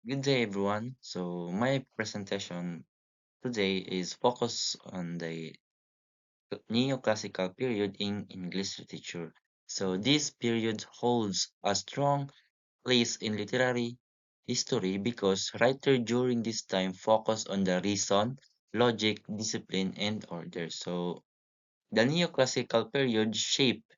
Good day, everyone. So, my presentation today is focused on the neoclassical period in English literature. So, this period holds a strong place in literary history because writers during this time focus on the reason, logic, discipline, and order. So, the neoclassical period shaped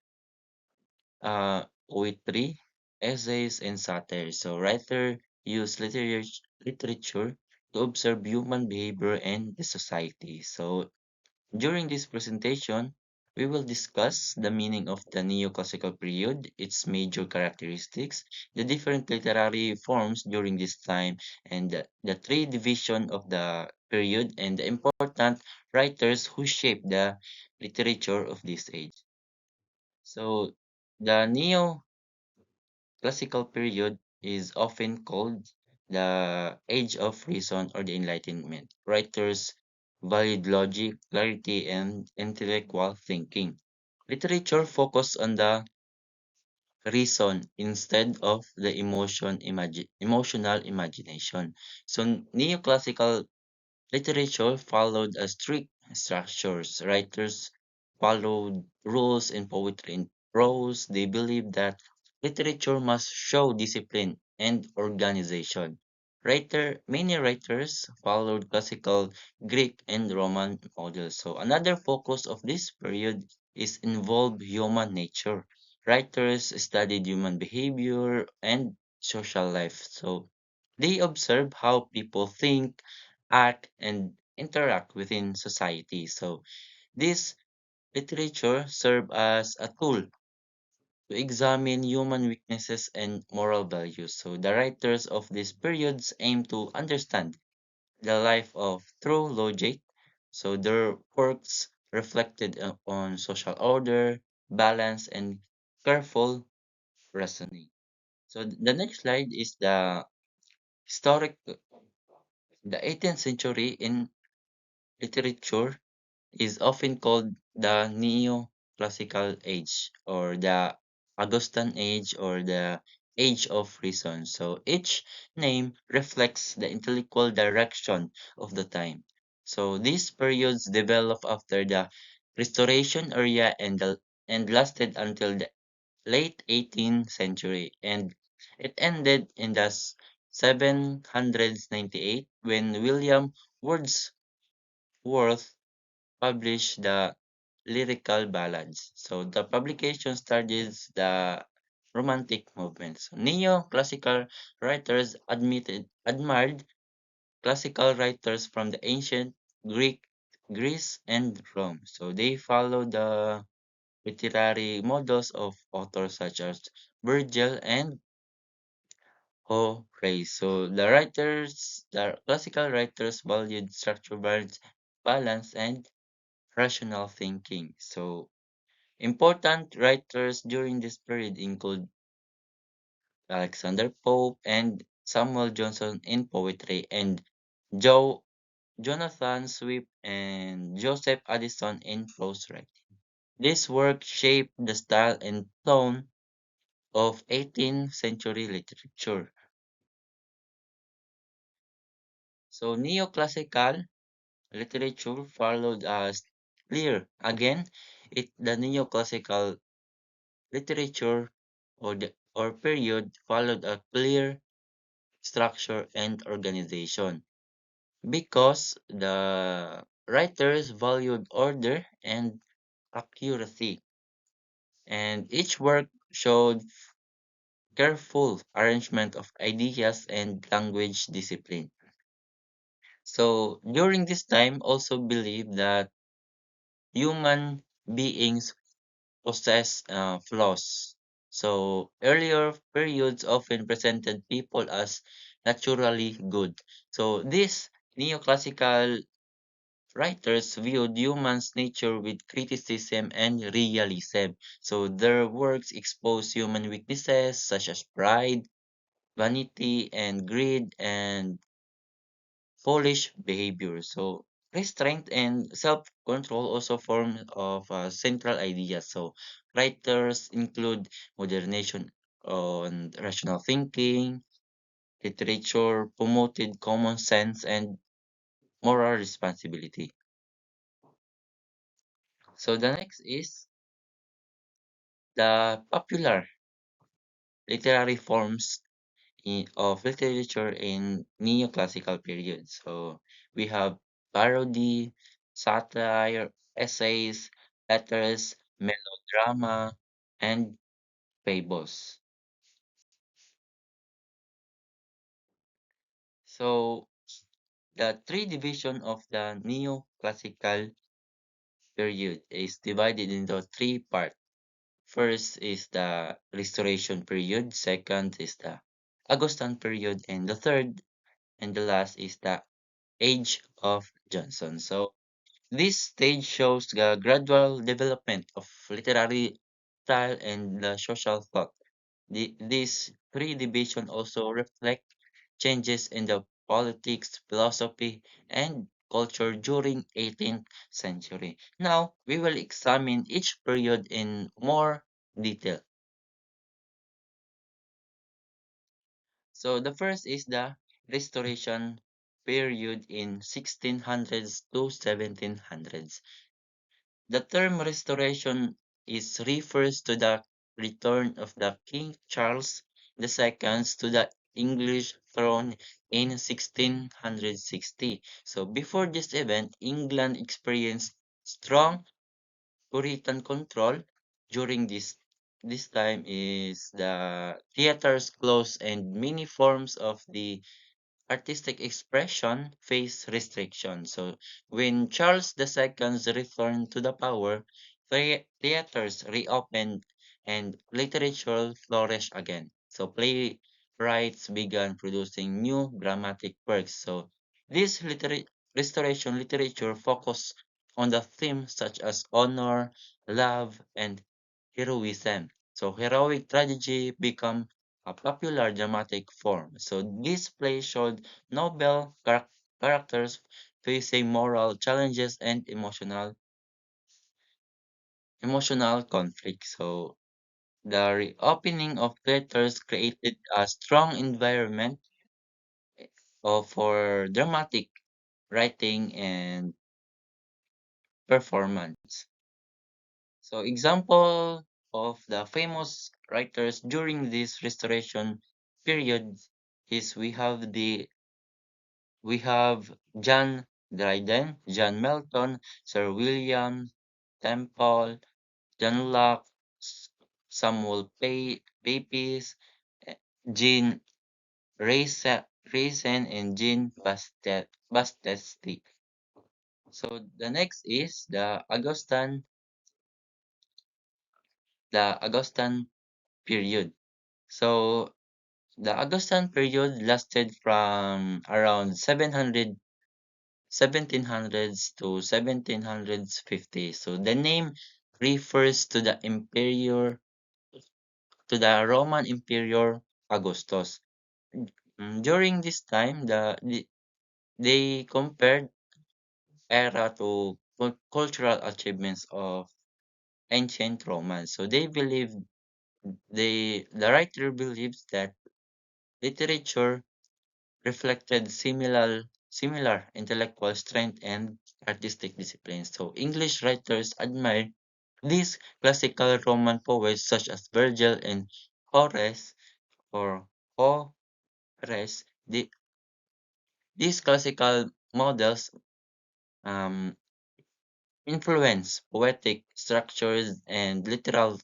poetry, essays, and satire. So writer use literature to observe human behavior and the society. So during this presentation, we will discuss the meaning of the neoclassical period, its major characteristics, the different literary forms during this time, and the three division of the period and the important writers who shaped the literature of this age. So the Classical period is often called the Age of Reason or the Enlightenment. Writers valued logic, clarity, and intellectual thinking. Literature focused on the reason instead of the emotional imagination. So neoclassical literature followed a strict structures. Writers followed rules in poetry and prose. They believed that literature must show discipline and organization. Many writers followed classical Greek and Roman models. So another focus of this period is involved human nature. Writers studied human behavior and social life. So they observe how people think, act, and interact within society. So this literature served as a tool to examine human weaknesses and moral values. So the writers of these periods aim to understand the life of through logic. So their works reflected on social order, balance, and careful reasoning. So the next slide is the 18th century in literature is often called the Neoclassical Age or the Augustan Age or the Age of Reason. So each name reflects the intellectual direction of the time. So these periods developed after the Restoration era and lasted until the late 18th century, and it ended in the 798 when William Wordsworth published the lyrical ballads. So the publication started the Romantic movement. So neo-classical writers admired classical writers from the ancient Greece and Rome. So they followed the literary models of authors such as Virgil and Horace. So the classical writers valued structure, balance, and rational thinking. So important writers during this period include Alexander Pope and Samuel Johnson in poetry, and Joe Jonathan Swift and Joseph Addison in prose writing. This work shaped the style and tone of 18th century literature. So neoclassical literature followed as clear. Again, the neoclassical literature or period followed a clear structure and organization because the writers valued order and accuracy, and each work showed careful arrangement of ideas and language discipline. So during this time, also believed that human beings possess flaws. So earlier periods often presented people as naturally good. So these neoclassical writers viewed human's nature with criticism and realism. So their works expose human weaknesses such as pride, vanity, and greed, and foolish behavior. So restraint and self-control also form of central ideas. So writers include moderation on rational thinking, Literature promoted common sense and moral responsibility. So the next is the popular literary forms of literature in neoclassical period. So we have parody, satire, essays, letters, melodrama, and fables. So the three division of the neoclassical period is divided into three parts. First is the Restoration period, second is the Augustan period, and the third and the last is the Age of Johnson. So this stage shows the gradual development of literary style and the social thought. These three divisions also reflect changes in the politics, philosophy, and culture during 18th century. Now, we will examine each period in more detail. So the first is the Restoration period in 1600s to 1700s. The term restoration is refers to the return of the King Charles II to the English throne in 1660. So before this event, England experienced strong Puritan control. During this time is the theaters closed and many forms of the artistic expression face restrictions. So when Charles II returned to the power, theaters reopened and literature flourished again. So playwrights began producing new dramatic works. So this restoration literature focused on the themes such as honor, love, and heroism. So heroic tragedy become a popular dramatic form. So this play showed noble characters facing moral challenges and emotional conflict. So the reopening of theaters created a strong environment for dramatic writing and performance. So example of the famous writers during this restoration period is we have John Dryden, John Milton, Sir William Temple, John Locke, Samuel Pepys, eh, Jean Racine, and Jean Bastesti. So the next is the Augustan period. So the Augustan period lasted from around 1700s to 1750. So the name refers to the Roman Emperor Augustus. During this time, they compared era to cultural achievements of ancient Romans. So the writer believes that literature reflected similar intellectual strength and artistic discipline. So English writers admire these classical Roman poets such as Virgil and Horace or Horace. These classical models um, influence poetic structures and literary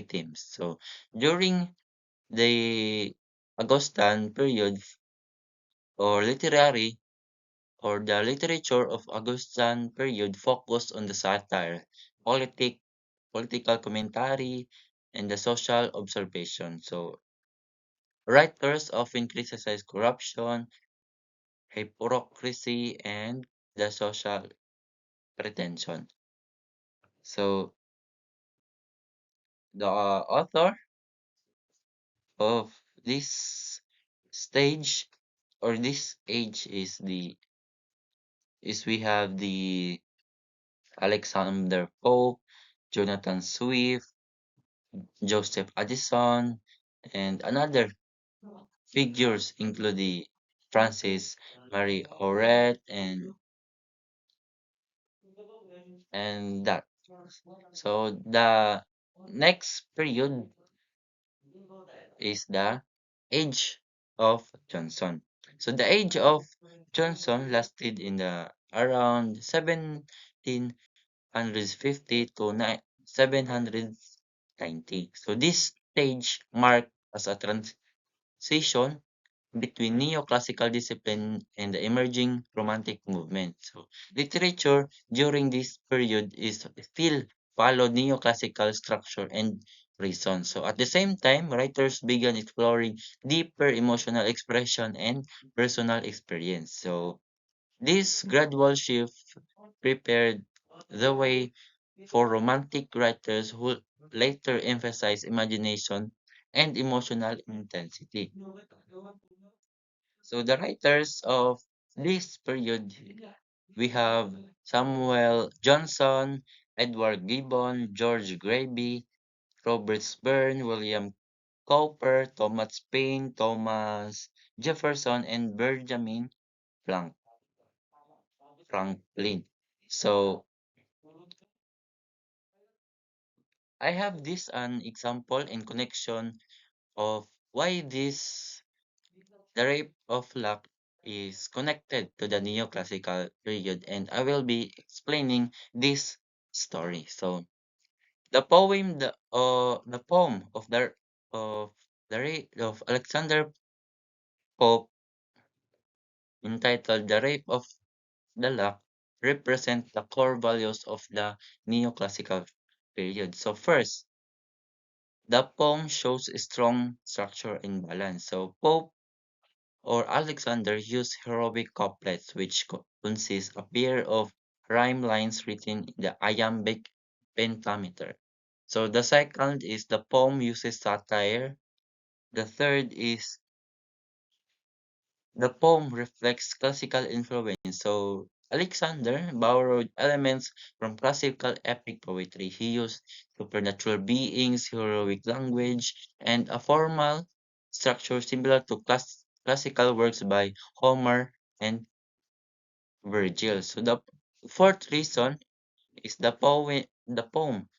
themes. So during the Augustan period or the literature of Augustan period focused on the satire, politic, political commentary, and the social observation. So writers often criticize corruption, hypocrisy, and the social pretension. So the author of this stage or this age is we have the Alexander Pope, Jonathan Swift, Joseph Addison, and another. figures include the Francis Marie Aurette and that. So the next period is the Age of Johnson. So the Age of Johnson lasted in the around 1750 to 790. So this stage marked as a transition between neoclassical discipline and the emerging romantic movement. So literature during this period is still followed neoclassical structure and reason. So at the same time, writers began exploring deeper emotional expression and personal experience. So this gradual shift prepared the way for romantic writers who later emphasize imagination and emotional intensity. So the writers of this period, we have Samuel Johnson, Edward Gibbon, George Graby, Robert Burns, William Cowper, Thomas Paine, Thomas Jefferson, and Benjamin Frank, Franklin. So I have this an example in connection of why this the rape of luck is connected to the neoclassical period, and I will be explaining this story. So the poem of the rape of Alexander Pope entitled "The Rape of the Lock" represent the core values of the neoclassical period. So first, the poem shows a strong structure and balance. So Pope or Alexander used heroic couplets which consist a pair of rhyme lines written in the iambic pentameter. So the second is the poem uses satire. The third is the poem reflects classical influence. So Alexander borrowed elements from classical epic poetry. He used supernatural beings, heroic language, and a formal structure similar to classical works by Homer and Virgil. So the fourth reason is the poem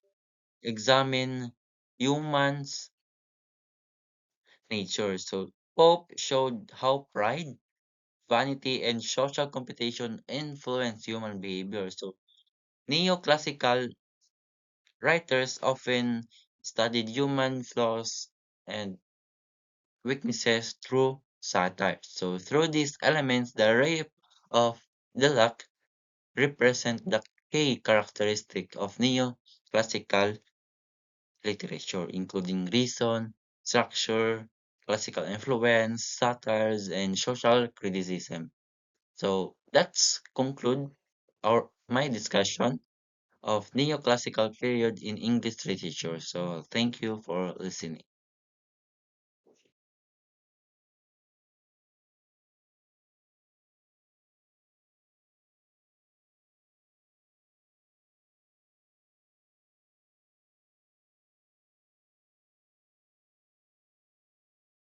examine humans' nature. So Pope showed how pride, vanity, and social competition influence human behavior. So neoclassical writers often studied human flaws and weaknesses through satire. So through these elements, the rape of the luck represent the key characteristic of neoclassical literature, including reason, structure, classical influence, satires, and social criticism. So that's conclude our my discussion of neoclassical period in English literature. So thank you for listening.